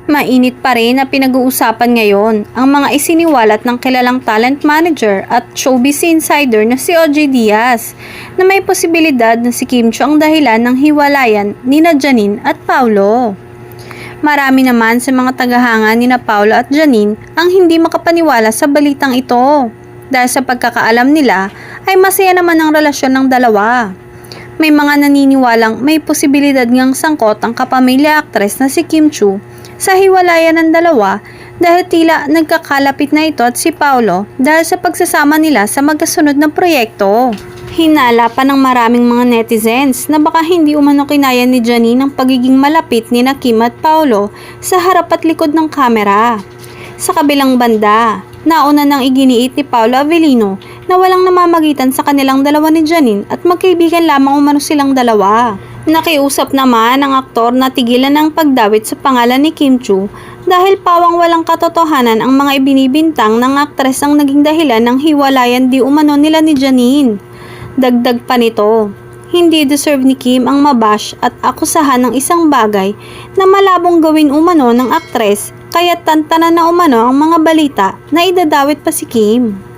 Mainit pa rin na pinag-uusapan ngayon ang mga isiniwalat ng kilalang talent manager at showbiz insider na si OJ Diaz na may posibilidad na si Kim Chiu ang dahilan ng hiwalayan nina Janine at Paulo. Marami naman sa mga tagahanga nina Paulo at Janine ang hindi makapaniwala sa balitang ito dahil sa pagkakaalam nila ay masaya naman ang relasyon ng dalawa. May mga naniniwalang may posibilidad ngang sangkot ang kapamilya aktres na si Kim Chiu sa hiwalayan ng dalawa dahil tila nagkakalapit na ito at si Paulo dahil sa pagsasama nila sa magkasunod na proyekto. Hinala pa ng maraming mga netizens na baka hindi umano kinaya ni Janine ang pagiging malapit ni na Kim at Paulo sa harap at likod ng kamera. Sa kabilang banda, nauna nang iginiit ni Paulo Avellino na walang namamagitan sa kanilang dalawa ni Janine at magkaibigan lamang umano silang dalawa. Nakiusap naman ang aktor na tigilan ang pagdawit sa pangalan ni Kim Chiu dahil pawang walang katotohanan ang mga ibinibintang ng aktres ang naging dahilan ng hiwalayan di umano nila ni Janine. Dagdag pa nito, hindi deserve ni Kim ang mabash at akusahan ng isang bagay na malabong gawin umano ng aktres kaya tantanan na umano ang mga balita na idadawit pa si Kim.